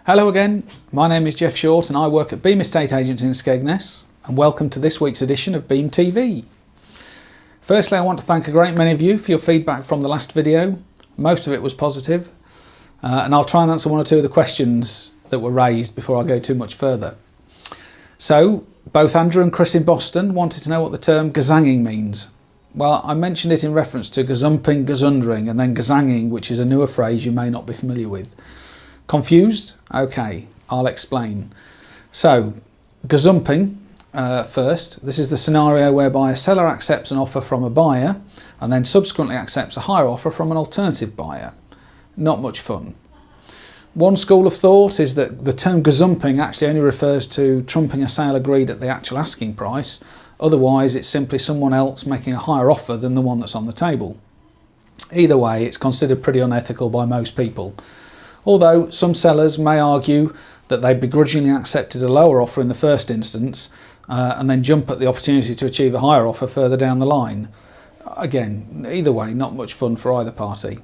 Hello again, my name is Jeff Short and I work at Beam Estate Agents in Skegness, and welcome to this week's edition of Beam TV. Firstly, I want to thank a great many of you for your feedback from the last video. Most of it was positive, and I'll try and answer one or two of the questions that were raised before I go too much further. So, both Andrew and Chris in Boston wanted to know what the term Gazanging means. Well, I mentioned it in reference to Gazumping, Gazundering, and then Gazanging, which is a newer phrase you may not be familiar with. Confused? Okay, I'll explain. So, Gazumping first. This is the scenario whereby a seller accepts an offer from a buyer and then subsequently accepts a higher offer from an alternative buyer. Not much fun. One school of thought is that the term Gazumping actually only refers to trumping a sale agreed at the actual asking price. Otherwise, it's simply someone else making a higher offer than the one that's on the table. Either way, it's considered pretty unethical by most people. Although some sellers may argue that they begrudgingly accepted a lower offer in the first instance and then jump at the opportunity to achieve a higher offer further down the line. Again, either way, not much fun for either party.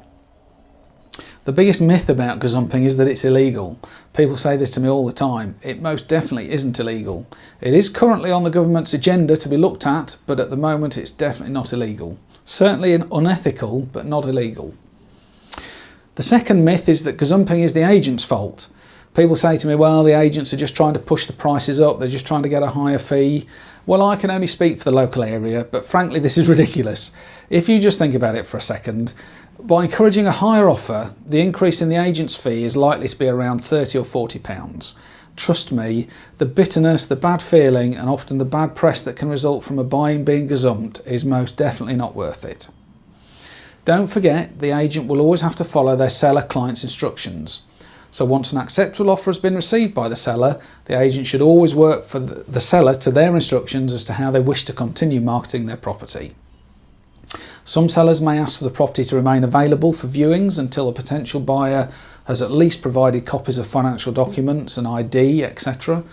The biggest myth about gazumping is that it's illegal. People say this to me all the time. It most definitely isn't illegal. It is currently on the government's agenda to be looked at, but at the moment it's definitely not illegal. Certainly unethical, but not illegal. The second myth is that gazumping is the agent's fault. People say to me, well, the agents are just trying to push the prices up, they're just trying to get a higher fee. Well, I can only speak for the local area, but frankly, this is ridiculous. If you just think about it for a second, by encouraging a higher offer, the increase in the agent's fee is likely to be around £30 or £40. Trust me, the bitterness, the bad feeling, and often the bad press that can result from a buying being gazumped is most definitely not worth it. Don't forget, the agent will always have to follow their seller client's instructions. So once an acceptable offer has been received by the seller, the agent should always work for the seller to their instructions as to how they wish to continue marketing their property. Some sellers may ask for the property to remain available for viewings until a potential buyer has at least provided copies of financial documents, an ID, etc.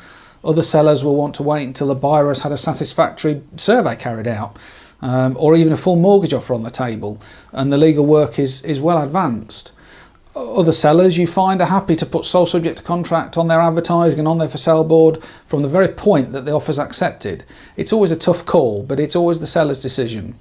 Other sellers will want to wait until the buyer has had a satisfactory survey carried out, or even a full mortgage offer on the table, and the legal work is well advanced. Other sellers you find are happy to put sole subject to contract on their advertising and on their for sale board from the very point that the offer is accepted. It's always a tough call, but it's always the seller's decision.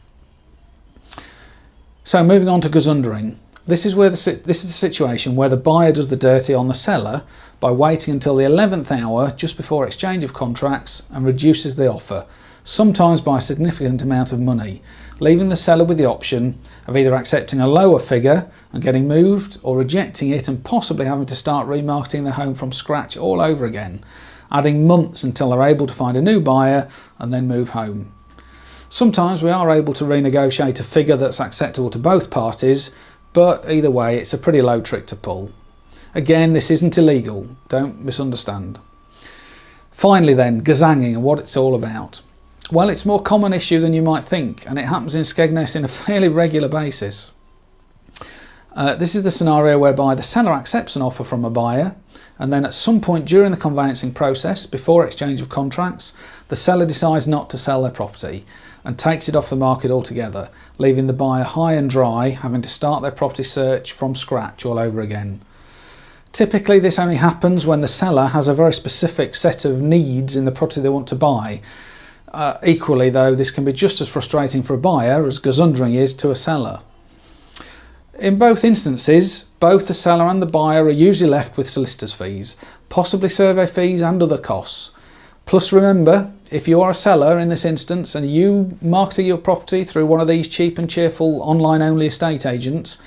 So moving on to Gazundering. This is the situation where the buyer does the dirty on the seller by waiting until the 11th hour just before exchange of contracts and reduces the offer, sometimes by a significant amount of money, leaving the seller with the option of either accepting a lower figure and getting moved, or rejecting it and possibly having to start remarketing their home from scratch all over again, adding months until they're able to find a new buyer and then move home. Sometimes we are able to renegotiate a figure that's acceptable to both parties, but either way it's a pretty low trick to pull. Again, this isn't illegal, don't misunderstand. Finally then, Gazanging and what it's all about. Well, it's a more common issue than you might think, and it happens in Skegness on a fairly regular basis. This is the scenario whereby the seller accepts an offer from a buyer, and then at some point during the conveyancing process, before exchange of contracts, the seller decides not to sell their property and takes it off the market altogether, leaving the buyer high and dry, having to start their property search from scratch all over again. Typically, this only happens when the seller has a very specific set of needs in the property they want to buy. Equally though, this can be just as frustrating for a buyer as Gazundering is to a seller. In both instances, both the seller and the buyer are usually left with solicitor's fees, possibly survey fees and other costs. Plus remember, if you are a seller in this instance and you marketing your property through one of these cheap and cheerful online only estate agents,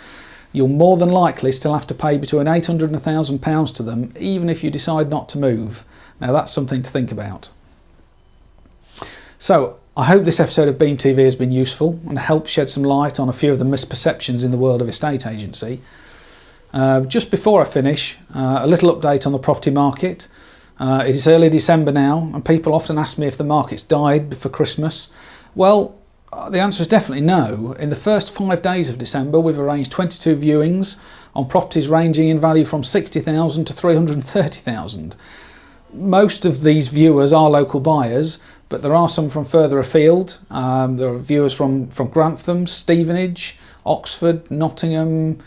you'll more than likely still have to pay between £800 and £1,000 to them, even if you decide not to move. Now that's something to think about. So, I hope this episode of Beam TV has been useful and helped shed some light on a few of the misperceptions in the world of estate agency. Just before I finish, a little update on the property market. It is early December now, and people often ask me if the market's died before Christmas. Well, the answer is definitely no. In the first 5 days of December, we've arranged 22 viewings on properties ranging in value from $60,000 to $330,000. Most of these viewers are local buyers, but there are some from further afield. There are viewers from Grantham, Stevenage, Oxford, Nottingham,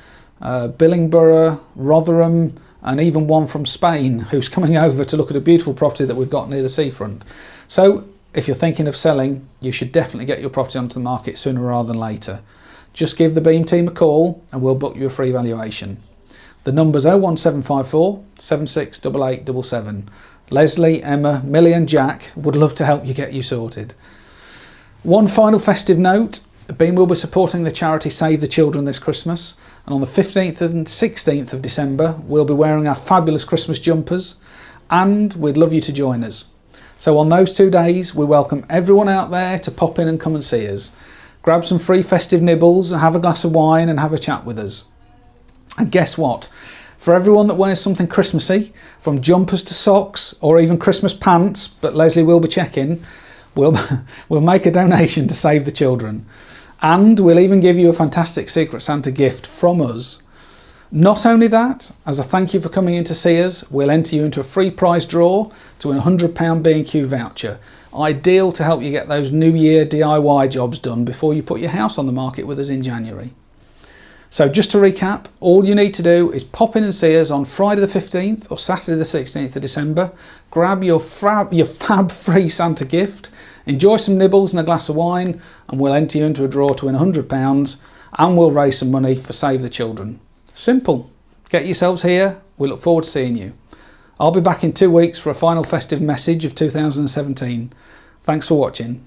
Billingborough, Rotherham, and even one from Spain who's coming over to look at a beautiful property that we've got near the seafront. So if you're thinking of selling, you should definitely get your property onto the market sooner rather than later. Just give the Beam team a call and we'll book you a free valuation. The number's 01754 768877. Leslie, Emma, Millie and Jack would love to help you get you sorted. One final festive note, Beam will be supporting the charity Save the Children this Christmas, and on the 15th and 16th of December we'll be wearing our fabulous Christmas jumpers, and we'd love you to join us. So on those 2 days we welcome everyone out there to pop in and come and see us. Grab some free festive nibbles, have a glass of wine and have a chat with us. And guess what? For everyone that wears something Christmassy, from jumpers to socks or even Christmas pants, but Leslie will be checking, we'll make a donation to Save the Children. And we'll even give you a fantastic Secret Santa gift from us. Not only that, as a thank you for coming in to see us, we'll enter you into a free prize draw to a £100 B&Q voucher. Ideal to help you get those New Year DIY jobs done before you put your house on the market with us in January. So just to recap, all you need to do is pop in and see us on Friday the 15th or Saturday the 16th of December, grab your fab free Santa gift, enjoy some nibbles and a glass of wine, and we'll enter you into a draw to win £100 and we'll raise some money for Save the Children. Simple. Get yourselves here. We look forward to seeing you. I'll be back in 2 weeks for a final festive message of 2017. Thanks for watching.